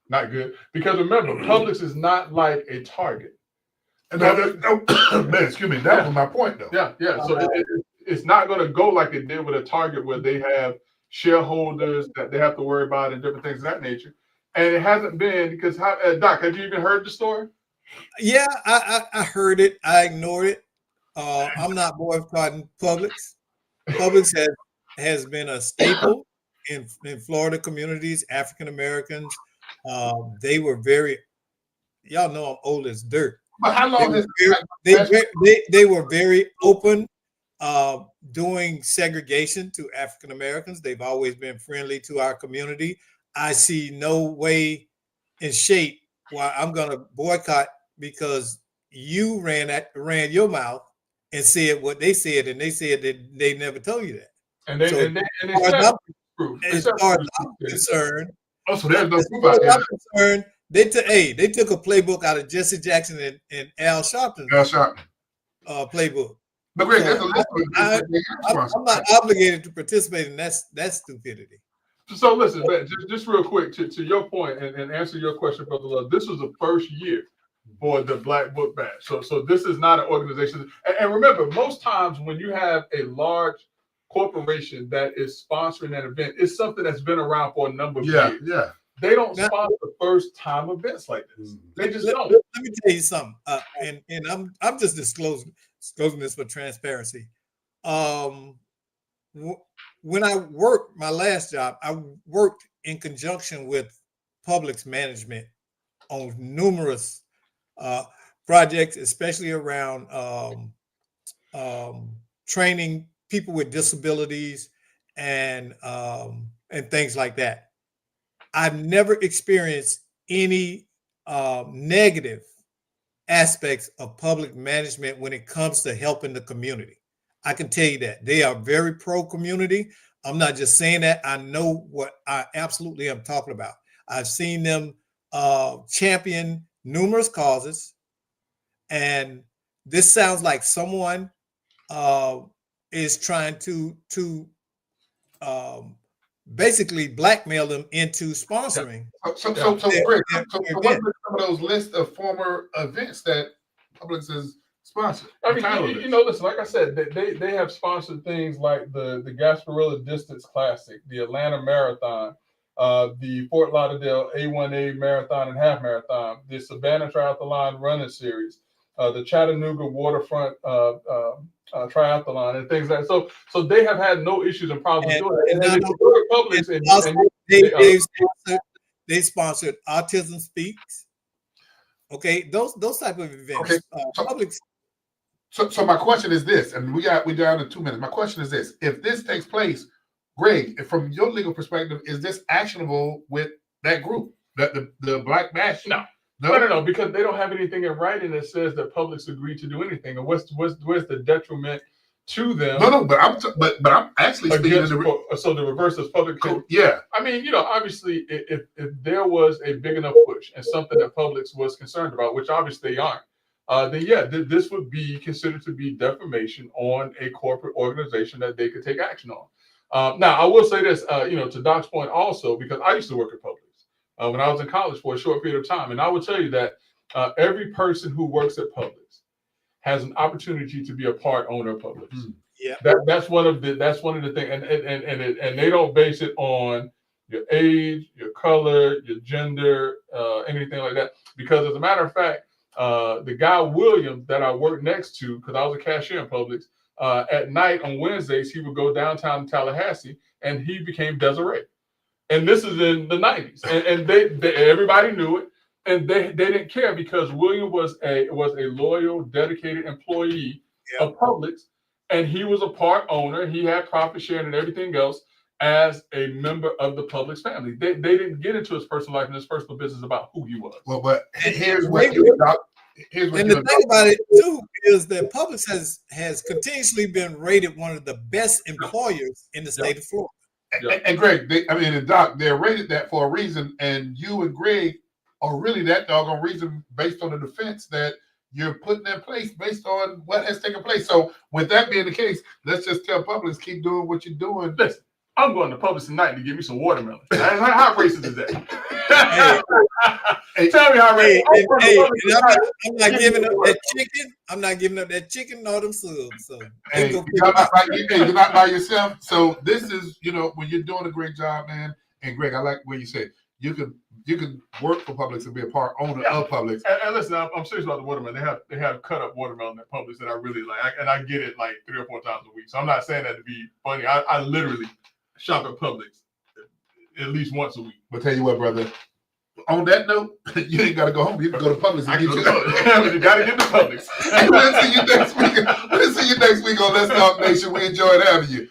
Not good. Because remember, Publix is not like a Target. And man, excuse me, that was my point though. Yeah. So it's not going to go like it did with a Target, where they have shareholders that they have to worry about and different things of that nature. And it hasn't been because, Doc, have you even heard the story? Yeah, I heard it. I ignored it. I'm not boycotting Publix. Publix has been a staple in Florida communities, African Americans. They were very, y'all know I'm old as dirt. But how long has they were very open, doing segregation to African Americans. They've always been friendly to our community. I see no way and shape why I'm going to boycott because you ran your mouth and said what they said, and they said that they never told you that. And they said as far as I'm concerned, so there's no proof out there. They took a playbook out of Jesse Jackson and Al Sharpton's playbook. But Greg, So I'm not obligated to participate in that stupidity. So listen, just real quick to your point and answer your question, Brother Love. This was the first year for the Black Book Bash. So this is not an organization. And remember, most times when you have a large corporation that is sponsoring an event, it's something that's been around for a number of years. Yeah. They don't sponsor first time events like this. They just don't. Let me tell you something, and I'm just disclosing this for transparency. When I worked my last job, I worked in conjunction with Publix management on numerous projects, especially around training people with disabilities and things like that. I've never experienced any negative aspects of public management when it comes to helping the community. I can tell you that they are very pro-community. I'm not just saying that. I know what I absolutely am talking about. I've seen them champion numerous causes, and this sounds like someone is trying to basically blackmail them into sponsoring. So Greg, what are some of those lists of former events that Publix has sponsored? I mean, listen, like I said, they have sponsored things like the Gasparilla Distance Classic, the Atlanta Marathon, the Fort Lauderdale A1A Marathon and Half Marathon, the Savannah Triathlon Running Series, the Chattanooga Waterfront Triathlon, and things like that. So they have had no issues and problems doing it. They sponsored Autism Speaks. Okay, those type of events. Okay. So my question is this, and we down to 2 minutes. My question is this: if this takes place, Greg, from your legal perspective, is this actionable with that group, the Black Bash? No, because they don't have anything in writing that says that Publix agreed to do anything. And where's the detriment to them? No, but I'm actually speaking so the reverse is Publix. Yeah. I mean, obviously, if there was a big enough push and something that Publix was concerned about, which obviously they aren't, then yeah, this would be considered to be defamation on a corporate organization that they could take action on. Now, I will say this, to Doc's point also, because I used to work at Publix when I was in college for a short period of time, and I will tell you that every person who works at Publix has an opportunity to be a part owner of Publix. Yeah, that's one of the things, and they don't base it on your age, your color, your gender, anything like that. Because as a matter of fact, the guy Williams that I worked next to, because I was a cashier in Publix, at night on Wednesdays he would go downtown to Tallahassee, and he became Desiree. And this is in the 90s, and they everybody knew it, and they didn't care because William was a loyal, dedicated employee of Publix, and he was a part owner. He had profit sharing and everything else as a member of the Publix family. They didn't get into his personal life and his personal business about who he was. Well, but here's here's what And you the and thing Doc- about it too is that Publix has continuously been rated one of the best employers in the state of Florida. and Greg, and Doc, they're rated that for a reason, and you and Greg are really that doggone reason based on the defense that you're putting in place based on what has taken place. So with that being the case, let's just tell Publix keep doing what you're doing. Listen, I'm going to Publix tonight to give me some watermelon. How racist is that? Hey, Tell me how Hey, racist. and I'm not giving up that chicken. I'm not giving up that chicken nor them subs. So Hey, they go you're not by yourself. So this is, when you're doing a great job, man. And Greg, I like what you said. You can work for Publix and be a part owner of Publix. And listen, I'm serious about the watermelon. They have cut up watermelon at Publix that I really like, and I get it like 3 or 4 times a week. So I'm not saying that to be funny. I literally shop at Publix at least once a week. But tell you what, brother. On that note, you ain't got to go home. You can go to Publix and get You got to get to Publix. Hey, we'll see you next week. We'll see you next week on Let's Talk Nation. We enjoyed having you.